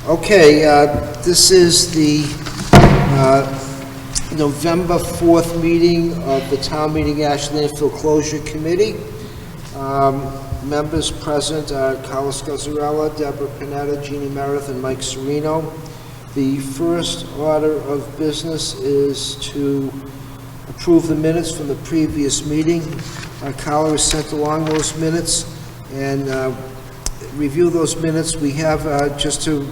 Okay, this is the November 4th meeting of the Town Meeting Ash Landfill Closure Committee. Members present are Carlos Gazzarella, Deborah Panetta, Jeannie Meredith, and Mike Serino. The first order of business is to approve the minutes from the previous meeting. Carla has sent along those minutes, and review those minutes. We have just going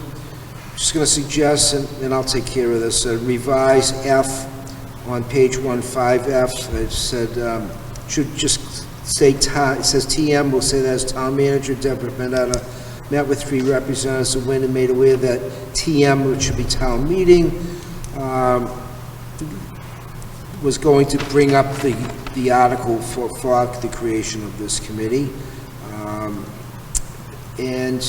to suggest, and I'll take care of this, revise F on page 15F. It said should just say it says TM. We'll say that as Town Manager Deborah Panetta met with 3 representatives of WIN and made aware that TM, which should be Town Meeting, was going to bring up the article for the creation of this committee. And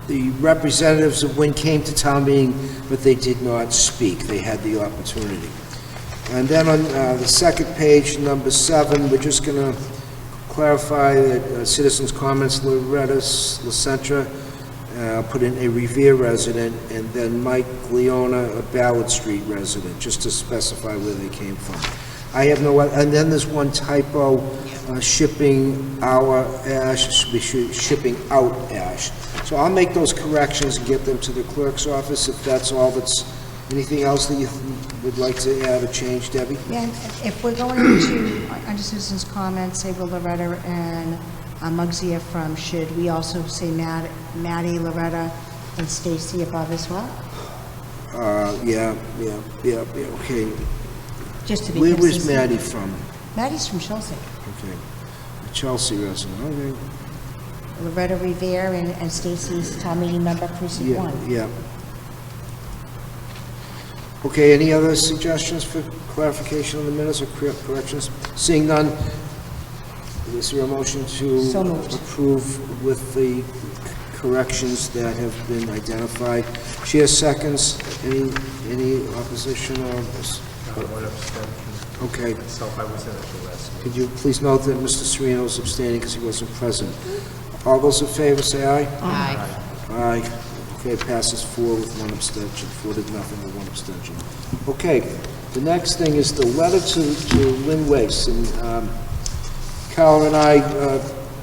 the representatives of WIN came to town meeting, but they did not speak. They had the opportunity. And then on the second page, number 7, we're just going to clarify that citizens' comments, Loretta LaCentra, put in a Revere resident, and then Mike Leona, a Ballard Street resident, just to specify where they came from. I have no, and then there's one typo, shipping our ash, should be shipping out ash. So I'll make those corrections and get them to the clerk's office if that's all that's, anything else that you would like to add or change, Debbie? Yeah, if we're going to, under citizens' comments, say Loretta and Mugsia from, should we also say Maddie, Loretta, and Stacy above as well? Yeah, okay. Just to be Where was consistent. Maddie from? Maddie's from Chelsea. Okay, a Chelsea resident, okay. Loretta Revere and Stacy's town meeting member, precinct 1. Yeah. Okay, any other suggestions for clarification on the minutes or corrections? Seeing none, is there a motion to So moved. approve with the corrections that have been identified? Chair seconds. Any opposition or? One abstention. Okay. Myself, I was in at the last. Could you please note that Mr. Serino is abstaining because he wasn't present? All those in favor say aye. Aye. Aye. Okay, passes 4 with 1 abstention. 4 did nothing with 1 abstention. Okay, the next thing is the letter to Lynn Waste. And Carol and I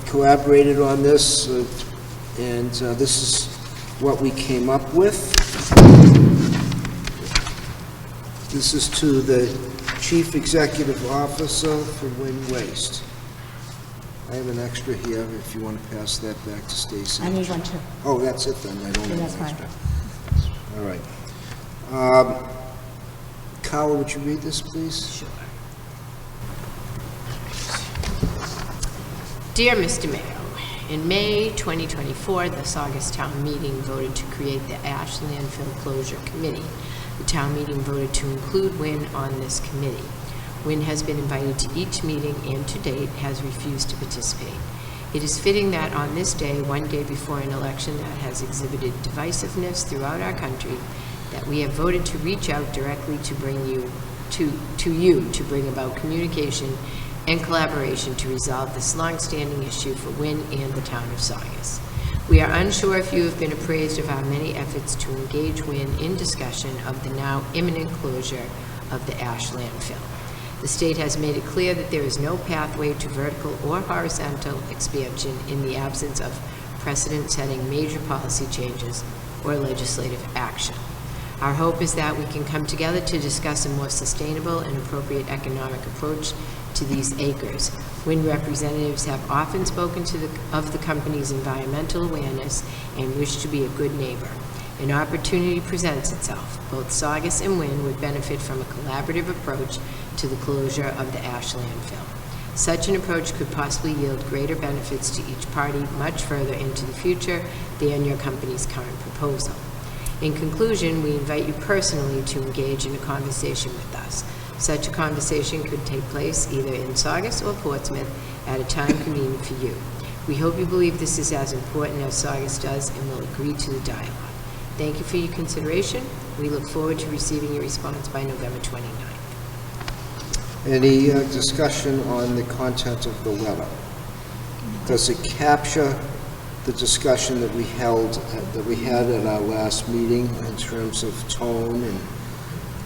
collaborated on this, and this is what we came up with. This is to the Chief Executive Officer for Lynn Waste. I have an extra here if you want to pass that back to Stacy. I need one too. Oh, that's it then, I don't need That's an fine. extra. All right. Carla, would you read this, please? Sure. Dear Mr. Mayor, in May 2024, the Saugus Town Meeting voted to create the Ash Landfill Closure Committee. The town meeting voted to include WIN on this committee. WIN has been invited to each meeting and to date has refused to participate. It is fitting that on this day, one day before an election that has exhibited divisiveness throughout our country, that we have voted to reach out directly to bring you to bring about communication and collaboration to resolve this long-standing issue for WIN and the town of Saugus. We are unsure if you have been appraised of our many efforts to engage WIN in discussion of the now imminent closure of the ash landfill. The state has made it clear that there is no pathway to vertical or horizontal expansion in the absence of precedent-setting major policy changes or legislative action. Our hope is that we can come together to discuss a more sustainable and appropriate economic approach to these acres. WIN representatives have often spoken of the company's environmental awareness and wish to be a good neighbor. An opportunity presents itself. Both Saugus and WIN would benefit from a collaborative approach to the closure of the ash landfill. Such an approach could possibly yield greater benefits to each party much further into the future than your company's current proposal. In conclusion, we invite you personally to engage in a conversation with us. Such a conversation could take place either in Saugus or Portsmouth at a time convenient for you. We hope you believe this is as important as Saugus does and will agree to the dialogue. Thank you for your consideration. We look forward to receiving your response by November 29th. Any discussion on the content of the letter? Does it capture the discussion that we held, that we had at our last meeting in terms of tone and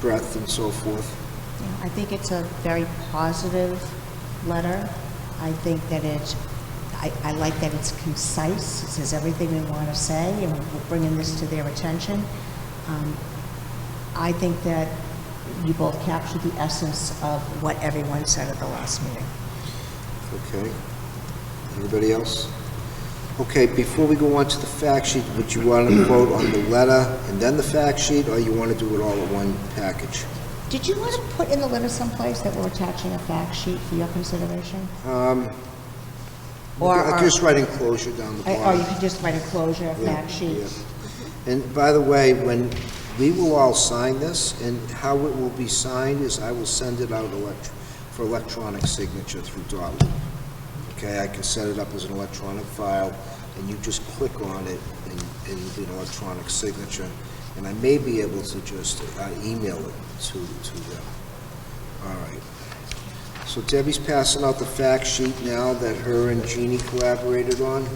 breadth and so forth. I think it's a very positive letter. I think that I like that it's concise. It says everything we want to say, and we're bringing this to their attention. I think that you both captured the essence of what everyone said at the last meeting. Okay. Anybody else? Okay, before we go on to the fact sheet, would you want to vote on the letter and then the fact sheet, or you want to do it all in one package? Did you want to put in the letter someplace that we're attaching a fact sheet for your consideration? I'll just write enclosure down the bottom. Or you could just write a closure, a fact sheet? Yeah. And by the way, when we will all sign this, and how it will be signed is I will send it out for electronic signature through Dotloop. Okay, I can set it up as an electronic file, and you just click on it in the electronic signature, and I may be able to just email it to them. All right. So Debbie's passing out the fact sheet now that her and Jeannie collaborated on.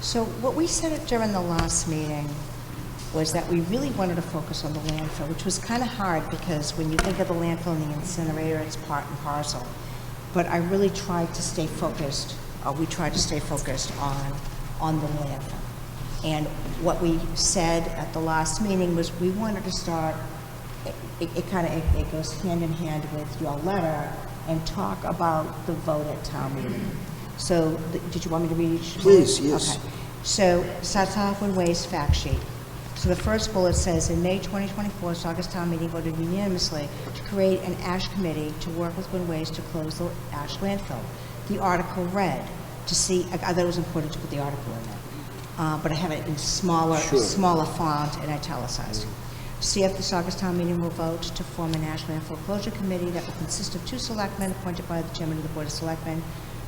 So what we said during the last meeting was that we really wanted to focus on the landfill, which was kind of hard because when you think of the landfill and the incinerator, it's part and parcel. But I really tried to stay focused, we tried to stay focused on the landfill. And what we said at the last meeting was we wanted to start, it goes hand in hand with your letter, and talk about the vote at town meeting. So, did you want me to read each? Please, yes. Okay. So, starts off with waste fact sheet. So the first bullet says, in May 2024, Saugus Town Meeting voted unanimously to create an ash committee to work with Wind Waste to close the ash landfill. The article read, to see, I thought it was important to put the article in there, but I have it in smaller font and italicized. See if the Saugus Town Meeting will vote to form an ash landfill closure committee that will consist of 2 selectmen appointed by the chairman of the Board of Selectmen,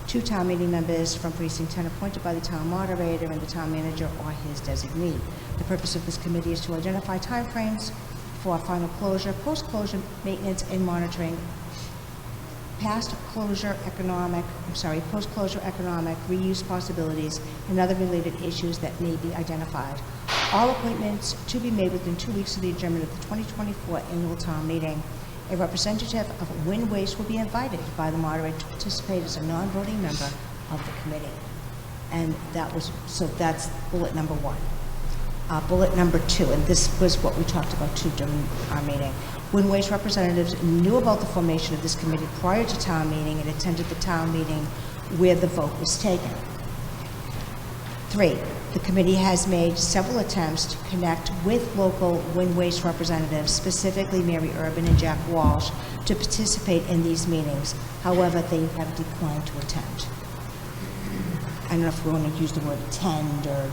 2 town meeting members from precinct 10 appointed by the town moderator and the town manager or his designee. The purpose of this committee is to identify timeframes for final closure, post-closure maintenance and monitoring, post-closure economic reuse possibilities, and other related issues that may be identified. All appointments to be made within 2 weeks of the adjournment of the 2024 annual town meeting. A representative of Wind Waste will be invited by the moderator to participate as a non-voting member of the committee. And that's bullet number 1. Bullet number 2, and this was what we talked about too during our meeting. Wind Waste representatives knew about the formation of this committee prior to town meeting and attended the town meeting where the vote was taken. 3, the committee has made several attempts to connect with local Wind Waste representatives, specifically Mary Urban and Jack Walsh, to participate in these meetings. However, they have declined to attend. I don't know if we want to use the word attend or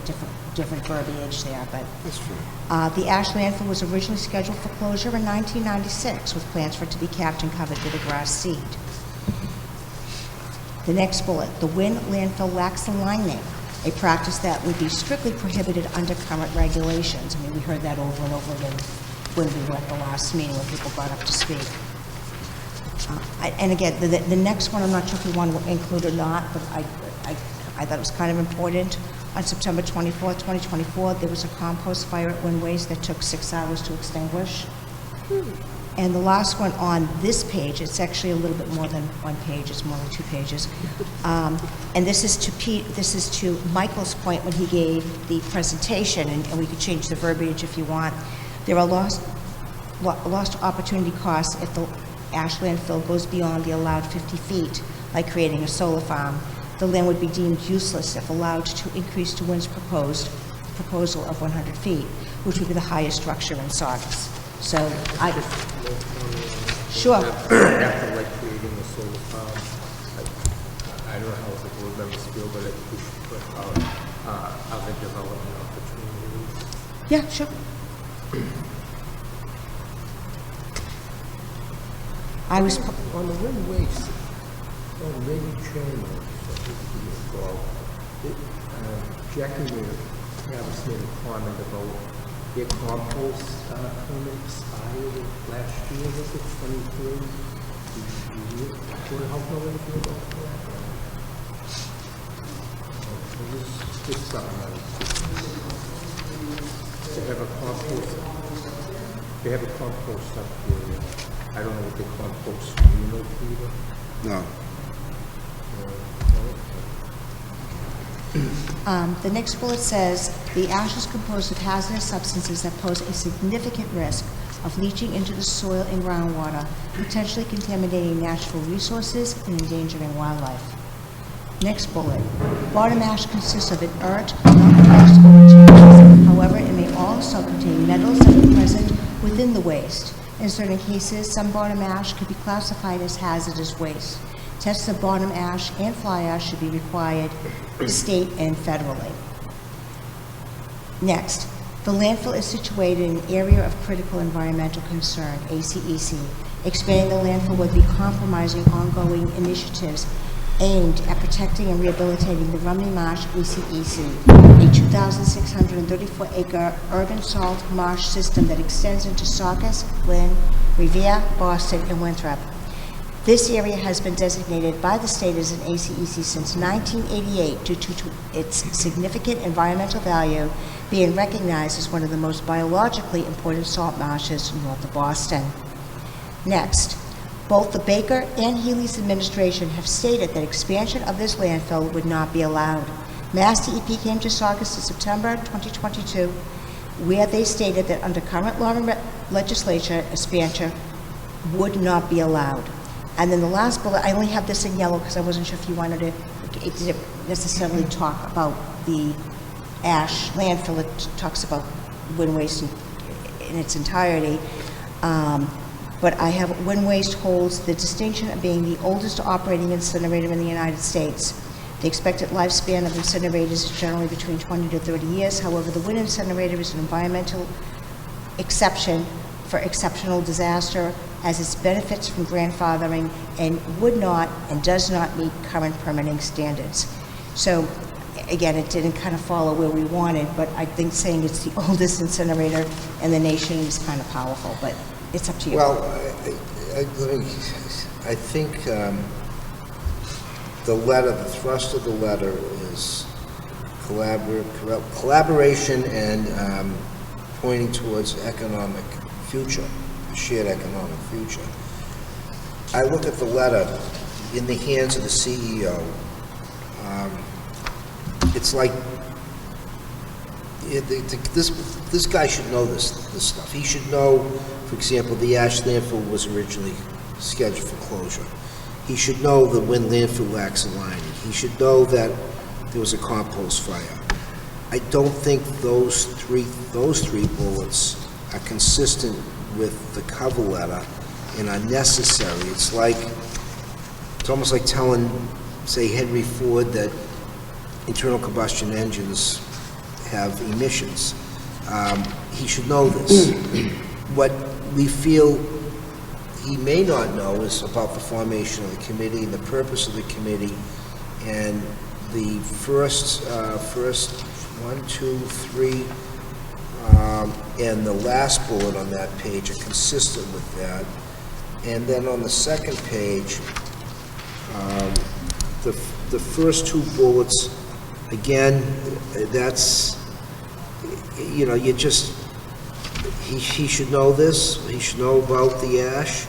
different verbiage there, but That's fine. the ash landfill was originally scheduled for closure in 1996 with plans for it to be capped and covered with a grass seed. The next bullet, the Wind landfill lacks a line name, a practice that would be strictly prohibited under current regulations. I mean, we heard that over and over again when we were at the last meeting when people got up to speak. And again, the next one, I'm not sure if we want to include or not, but I thought it was kind of important. On September 24th, 2024, there was a compost fire at Wind Waste that took 6 hours to extinguish. And the last one on this page, it's actually a little bit more than 1 page, it's more than 2 pages. And this is to Michael's point when he gave the presentation, and we could change the verbiage if you want. There are lost opportunity costs if the ash landfill goes beyond the allowed 50 feet, like creating a solar farm. The land would be deemed useless if allowed to increase to Wind's proposal of 100 feet, which would be the highest structure in Saugus. So sure. After like creating a solar farm, I don't know how the board members feel, but I think we should put other development opportunities. Yeah, sure. On the Wind Waste, maybe chambers. that need to be involved. Jackie Travis made a comment about their compost permit expired last year, was it 23? Do you want to help know anything about that? This is something they have a compost. They have a compost up here. I don't know what they compost. Do you know, Peter? No. The next bullet says, the ash is composed of hazardous substances that pose a significant risk of leaching into the soil and groundwater, potentially contaminating natural resources and endangering wildlife. Next bullet, bottom ash consists of inert, non-porous materials. However, it may also contain metals that are present within the waste. In certain cases, some bottom ash could be classified as hazardous waste. Tests of bottom ash and fly ash should be required state and federally. Next, the landfill is situated in an area of critical environmental concern, ACEC. Expanding the landfill would be compromising ongoing initiatives aimed at protecting and rehabilitating the Rumney Marsh ACEC, a 2,634-acre urban salt marsh system that extends into Saugus, Lynn, Revere, Boston, and Winthrop. This area has been designated by the state as an ACEC since 1988 due to its significant environmental value, being recognized as one of the most biologically important salt marshes north of Boston. Next, both the Baker and Healy's administration have stated that expansion of this landfill would not be allowed. Mass DEP came to Saugus in September 2022, where they stated that under current law and legislation, expansion would not be allowed. And then the last bullet, I only have this in yellow because I wasn't sure if you wanted it didn't necessarily talk about the ash landfill. It talks about wind waste in its entirety. But I have wind waste holds the distinction of being the oldest operating incinerator in the United States. The expected lifespan of incinerators is generally between 20 to 30 years. However, the wind incinerator is an environmental exception for exceptional disaster, as its benefits from grandfathering and would not and does not meet current permitting standards. So again, it didn't kind of follow where we wanted, but I think saying it's the oldest incinerator in the nation is kind of powerful, but it's up to you. Well, I think the letter, the thrust of the letter is collaboration and pointing towards economic future, shared economic future. I look at the letter in the hands of the CEO. It's like this guy should know this stuff. He should know, for example, the ash landfill was originally scheduled for closure. He should know the wind landfill lacks aligning. He should know that there was a compost fire. I don't think those three bullets are consistent with the cover letter and are necessary. It's almost like telling, say, Henry Ford that internal combustion engines have emissions. He should know this. What we feel he may not know is about the formation of the committee, the purpose of the committee, and the first 1, 2, 3, and the last bullet on that page are consistent with that. And then on the second page, the first two bullets, again, that's, you know, he should know this. He should know about the ash.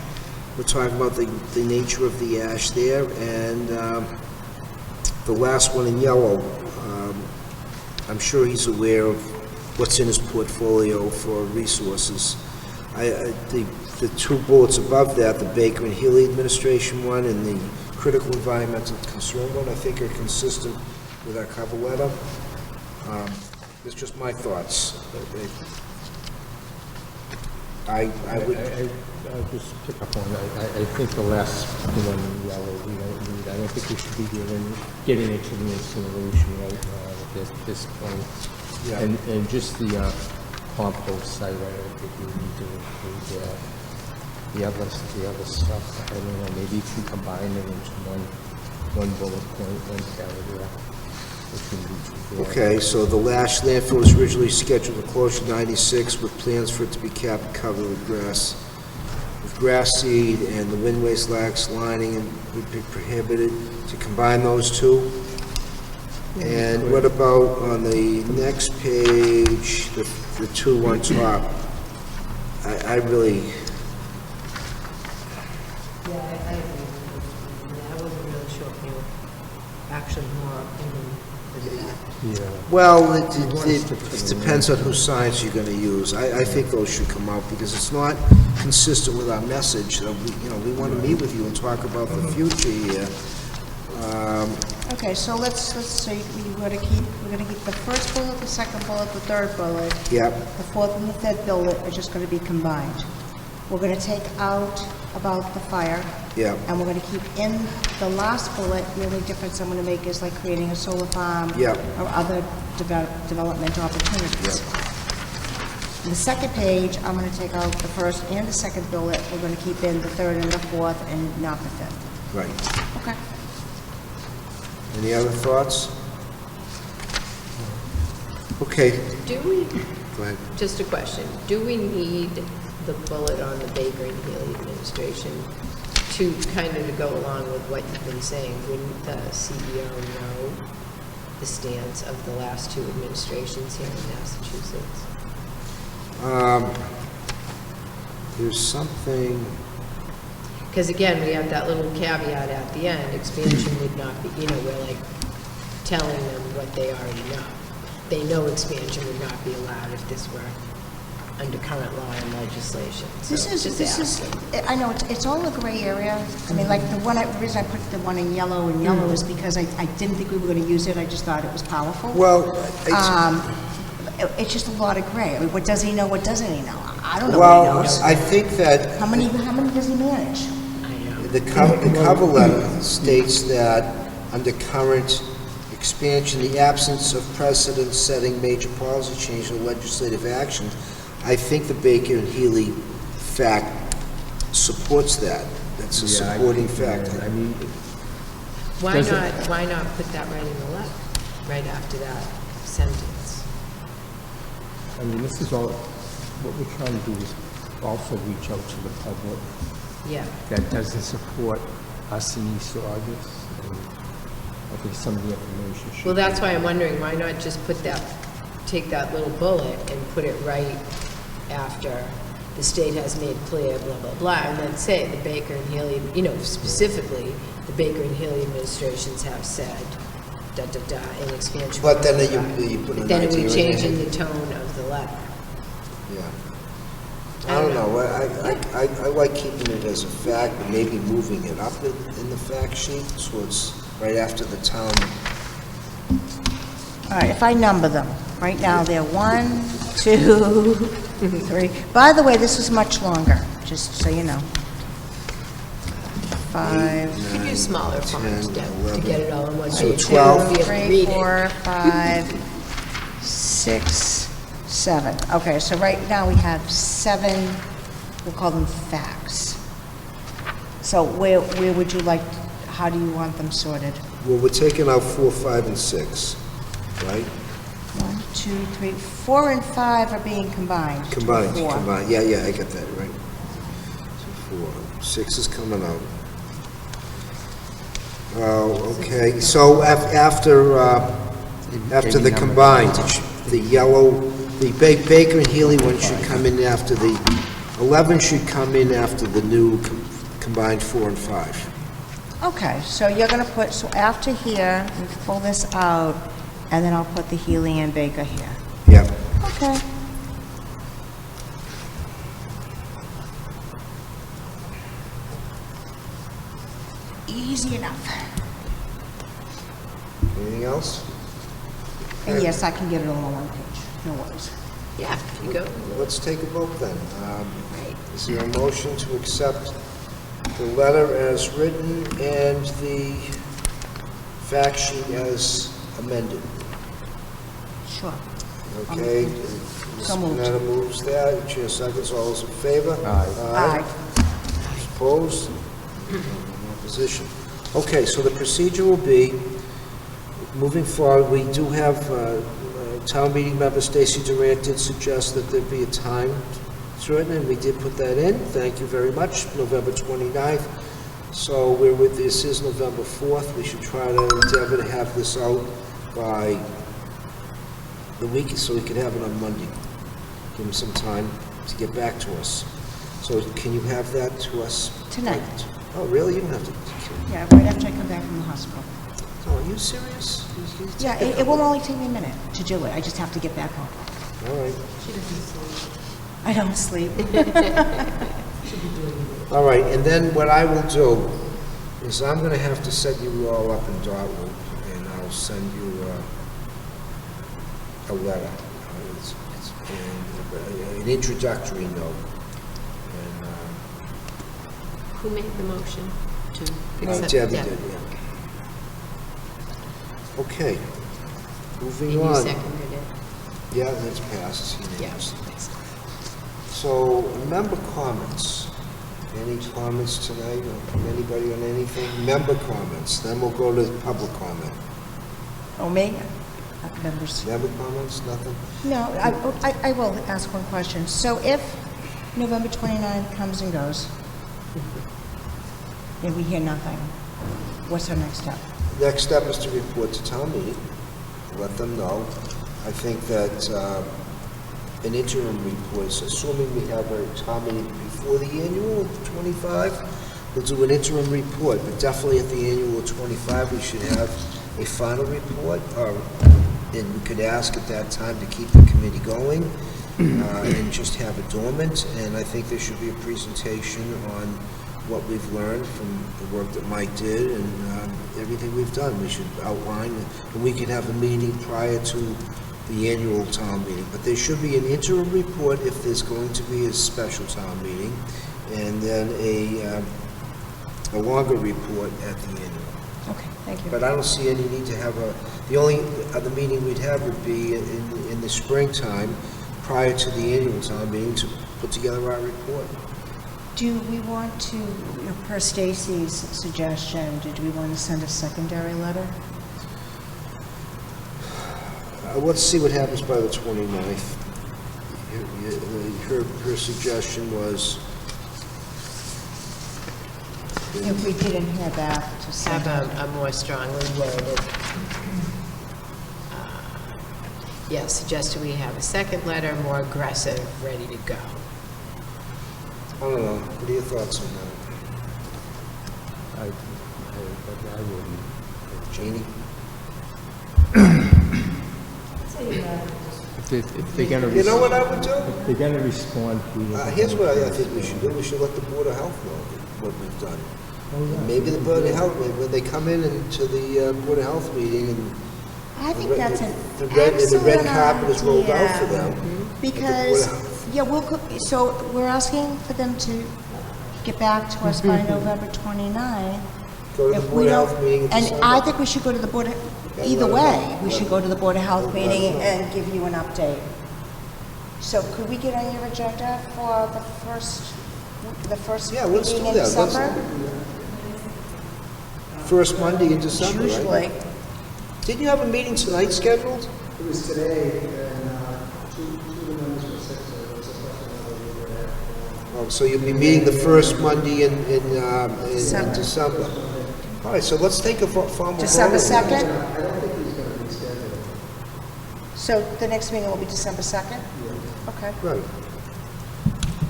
We're talking about the nature of the ash there. And the last one in yellow, I'm sure he's aware of what's in his portfolio for resources. The two bullets above that, the Baker and Healy administration one and the critical environmental concern one, I think are consistent with our cover letter. It's just my thoughts. I'll just pick up on that. I think the last one in yellow, we don't need. I don't think we should be getting into the incineration right now at this point. Yeah. And just the compost site, I don't think we need to include the other stuff. I don't know, maybe you can combine it into one one bullet point, one paragraph. Between each of the- Okay, so the Lash landfill was originally scheduled to close in 96 with plans for it to be capped and covered with grass seed, and the wind waste lax lining and would be prohibited. To combine those two? And what about on the next page, the two on top? I really, Yeah, I agree. I wasn't really sure if you were actually more opinion than that. Yeah. well, it depends on whose signs you're gonna use. I think those should come out, because it's not consistent with our message. That we wanna meet with you and talk about the future here. Okay, so we're gonna keep the first bullet, the second bullet, the third bullet. Yep, The fourth and the fifth bullet are just gonna be combined. We're gonna take out about the fire, yep, and we're gonna keep in the last bullet. The only difference I'm gonna make is like creating a solar farm. Yep. Or other development opportunities. In the second page, I'm gonna take out the first and the second bullet. We're gonna keep in the third and the fourth and not the fifth. right. Okay. Any other thoughts? Okay, Do we, go ahead. just a question, do we need the bullet on the Baker and Healy administration to kind of go along with what you've been saying? Wouldn't the CEO know the stance of the last two administrations here in Massachusetts? There's something, Because again, we have that little caveat at the end, expansion would not be, we're like telling them what they already know. They know expansion would not be allowed if this were under current law and legislation. So This is, just asking. I know, it's all a gray area. I mean, like, the reason I put the one in yellow is because I didn't think we were gonna use it, I just thought it was powerful. well, It's just a lot of gray. I mean, what does he know, what doesn't he know? I don't know what he well, knows. I think that How many does he manage? I know. the cover letter states that under current expansion, the absence of precedent setting major policy change or legislative action, I think the Baker and Healy fact supports that. That's a Yeah, I supporting think, fact. I mean, Why Does it- why not put that right in the letter, right after that sentence? this is all, what we're trying to do is also reach out to the public Yeah, that doesn't support us in East Saugus, and I think some of the information should. well, that's why I'm wondering, why not just take that little bullet and put it right after the state has made clear, blah, blah, blah, and then say the Baker and Healy, specifically, the Baker and Healy administrations have said, da, da, da, in expansion. But then blah, blah, you put an blah. Then it would idea in change there. in the tone of the letter. Yeah. I don't know, I like keeping it as a fact, but maybe moving it up in the fact sheet, so it's right after the town. All right, if I number them, right now they're 1, 2, 3. By the way, this is much longer, just so you know. 5, You could use smaller font 10, to 11. get it all in one So page. 12. Be able to 3, read it. 4, 5, 6, 7. Okay, so right now we have 7, we'll call them facts. So where would you like, how do you want them sorted? Well, we're taking out 4, 5, and 6, right? 1, 2, 3, 4 and 5 are being combined. to Combined, 4. yeah, I got that, right. So 4, 6 is coming out. Oh, okay, so after the combined, the yellow, the Baker and Healy one should come in after the, 11 should come in after the new combined 4 and 5. Okay, so you're gonna put, so after here, we pull this out, and then I'll put the Healy and Baker here. Yep. Okay. Easy enough. Anything else? And yes, I can get it all on one page, no worries. Yeah, you go. Let's take a vote then. Is there a motion to accept the letter as written and the fact sheet as amended? Sure. Okay? So moved. Ms. Panetta moves that, Chair Saugus, all those in favor? Aye. Aye. Opposed? No opposition. Okay, so the procedure will be, moving forward, we do have, town meeting member Stacy Durant did suggest that there be a time certain, and we did put that in. Thank you very much, November 29th. So this is November 4th. We should try to endeavor to have this out by the week, so we can have it on Monday. Give them some time to get back to us. So can you have that to us? Tonight. Oh, really? You don't have to. Yeah, right after I come back from the hospital. Oh, are you serious? Yeah, it will only take me a minute to do it. I just have to get back home. All right. I don't sleep. All right, and then what I will do is I'm going to have to set you all up in Dartwood, and I'll send you a letter. And an introductory note. And, Who made the motion to accept? Debbie did, yeah. Okay, moving And you on. seconded it? Yeah, that's passed. Yeah. unanimously. Thanks. So, member comments. Any comments tonight, or from anybody on anything? Member comments, then we'll go to public comment. Oh, me? Members. Member comments, nothing? No, I will ask one question. So if November 29th comes and goes, and we hear nothing, what's our next step? Next step is to report to town meeting, let them know. I think that an interim report, is assuming we have a town meeting before the annual of 25, we'll do an interim report, but definitely at the annual of 25, we should have a final report, and we could ask at that time to keep the committee going and just have it dormant. And I think there should be a presentation on what we've learned from the work that Mike did and everything we've done. We should outline, and we can have a meeting prior to the annual town meeting. But there should be an interim report if there's going to be a special town meeting, and then a longer report at the annual. Okay, thank you. But I don't see any need to have the only other meeting we'd have would be in the springtime, prior to the annual town meeting, to put together our report. Do we want to, per Stacy's suggestion, did we want to send a secondary letter? Let's see what happens by the 29th. Her suggestion was, If we didn't hear back to send Have out. a more strongly worded. Yeah, suggested we have a second letter, more aggressive, ready to go. I don't know, what are your thoughts on that? I wouldn't. Jeannie? If they're gonna. You know what I would do? If they're gonna respond, Here's what I think we should do. We should let the Board of Health know what we've done. Maybe the Board of Health, when they come in to the Board of Health meeting and I think that's an the red excellent carpet is rolled out for idea. them. Because, yeah, so we're asking for them to get back to us by November 29th. Go to If the we Board of don't- Health meeting in And December. I think we should go to the Board, either way, we should go to the Board of Health meeting and give you an update. So could we get on your agenda for the first Yeah, let's meeting do in that. Let's- December? First Monday in December, right? Usually. Didn't you have a meeting tonight scheduled? It was today, and two of the members were sick, so there was a question whether we were at. Oh, so you'll be meeting the first Monday in December. December. All right, so let's take a formal vote. December 2nd? I don't think he's going to reschedule. So the next meeting will be December 2nd? Okay. Right.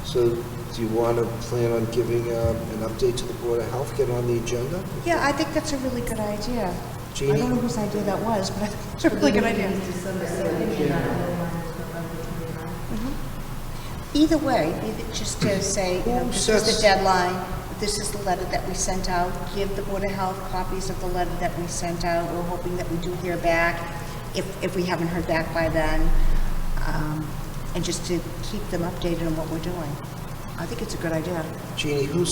So do you want to plan on giving an update to the Board of Health, get on the agenda? Yeah, I think that's a really good idea. I Jeannie? don't know whose idea that was, but I think it's a really good idea. Either way, just to say, this is the deadline, this is the letter that we sent out, give the Board of Health copies of the letter that we sent out. We're hoping that we do hear back, if we haven't heard back by then, and just to keep them updated on what we're doing. I think it's a good idea. Jeannie, who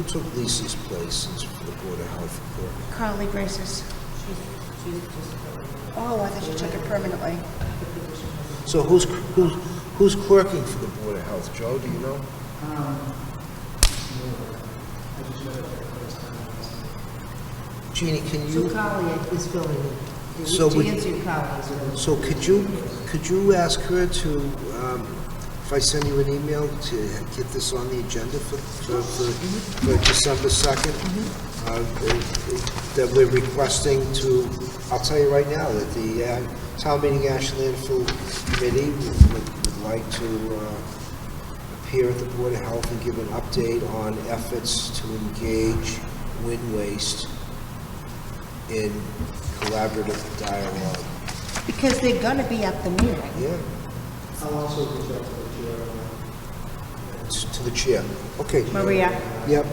took Lisa's place for the Board of Health report? Carly Graces. Oh, I thought she took it permanently. So who's clerking for the Board of Health? Joe, do you know? I just read it for the first time last night. Jeannie, can So you, Carly is filling in. So To would- answer your Carly's really. so could you ask her to, if I send you an email, to get this on the agenda for December 2nd? That we're requesting to, I'll tell you right now, that the Town Meeting Ash Landfill Committee would like to appear at the Board of Health and give an update on efforts to engage wind waste in collaborative dialogue. Because they're gonna be at the meeting. Yeah, I'll also reach out to the chair on that. to the chair. Okay. Maria? Yep.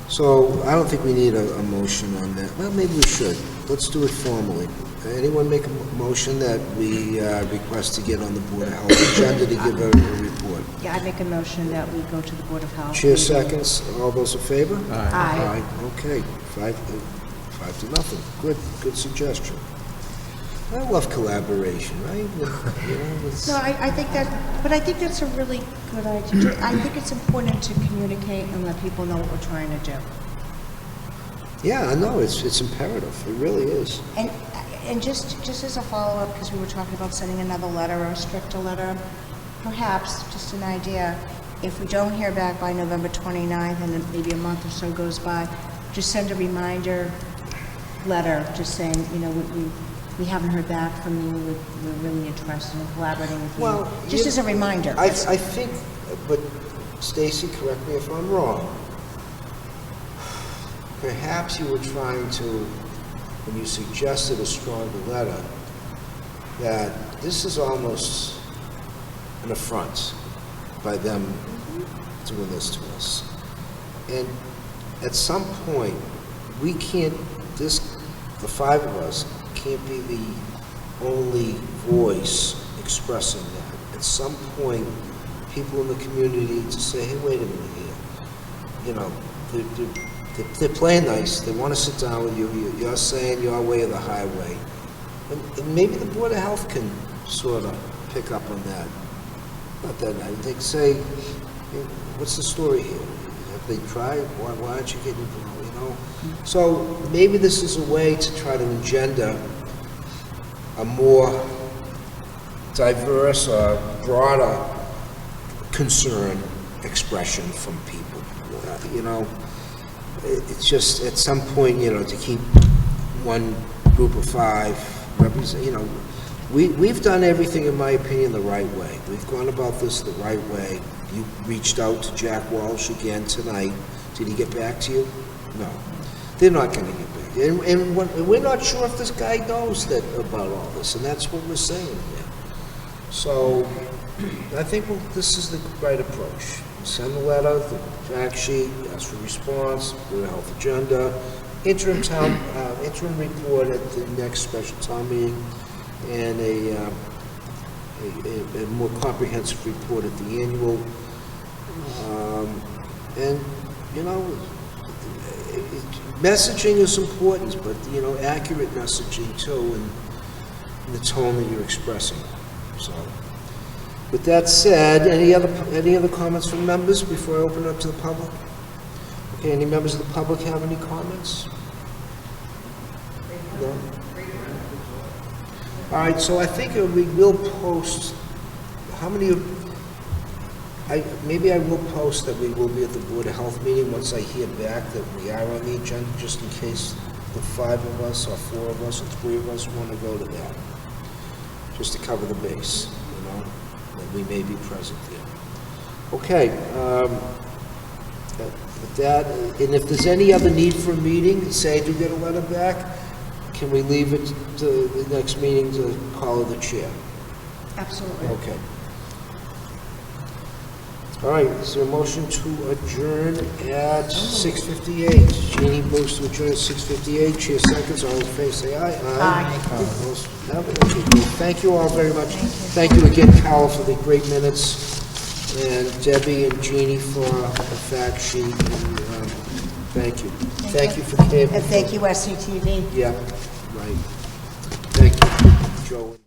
So I don't think we need a motion on that. Well, maybe we should. Let's do it formally. Anyone make a motion that we request to get on the Board of Health agenda to give a report? Yeah, I make a motion that we go to the Board of Health. Chair seconds. All those in favor? Aye. Okay, 5 to nothing. Good suggestion. I love collaboration, right? You know, it's- No, I think that, but I think that's a really good idea. I think it's important to communicate and let people know what we're trying to do. Yeah, I know, it's imperative. It really is. And just as a follow-up, because we were talking about sending another letter or a stricter letter, perhaps, just an idea, if we don't hear back by November 29th and then maybe a month or so goes by, just send a reminder letter, just saying, you know, we haven't heard back from you, we're really interested in collaborating with you. Well, Just as a reminder. I think, but Stacy, correct me if I'm wrong, perhaps you were trying to, when you suggested a stronger letter, that this is almost an affront by them doing this to us. And at some point, we can't, the five of us can't be the only voice expressing that. At some point, people in the community to say, hey, wait a minute here. You know, they're playing nice. They want to sit down with you. You're saying your way or the highway. And maybe the Board of Health can sort of pick up on that. Not that night. They say, hey, what's the story here? Have they tried? Why aren't you getting involved, you know? So maybe this is a way to try to engender a more diverse or broader concern expression from people. You know, it's just at some point, you know, to keep one group of five represent, you know, we've done everything, in my opinion, the right way. We've gone about this the right way. You reached out to Jack Walsh again tonight. Did he get back to you? No. They're not going to get back. And we're not sure if this guy knows that about all this, and that's what we're saying here. So I think this is the right approach. Send the letter, the fact sheet, ask for response, Board of Health agenda, interim report at the next special town meeting, and a more comprehensive report at the annual. And, you know, messaging is important, but, you know, accurate messaging too, and the tone that you're expressing. So, with that said, any other comments from members before I open it up to the public? Okay, any members of the public have any comments? No? All right, so I think we will post, how many of, maybe I will post that we will be at the Board of Health meeting once I hear back that we are on the agenda, just in case the five of us, or four of us, or three of us want to go to that, just to cover the base, you know, that we may be present there. Okay, with that, and if there's any other need for a meeting, say I do get a letter back, can we leave it to the next meeting to call the chair? Absolutely. Okay. All right, is there a motion to adjourn at 6:58? Jeannie moves to adjourn at 6:58. Chair seconds, all in favor, say aye. Aye. Opposed? Have it? Okay, good. Thank you all very much. Thank you again, Carol, for the great minutes, and Debbie and Jeannie for the fact sheet, and thank you. Thank you for the cable. And thank you, SCTV. Yeah, right. Thank you, Joe.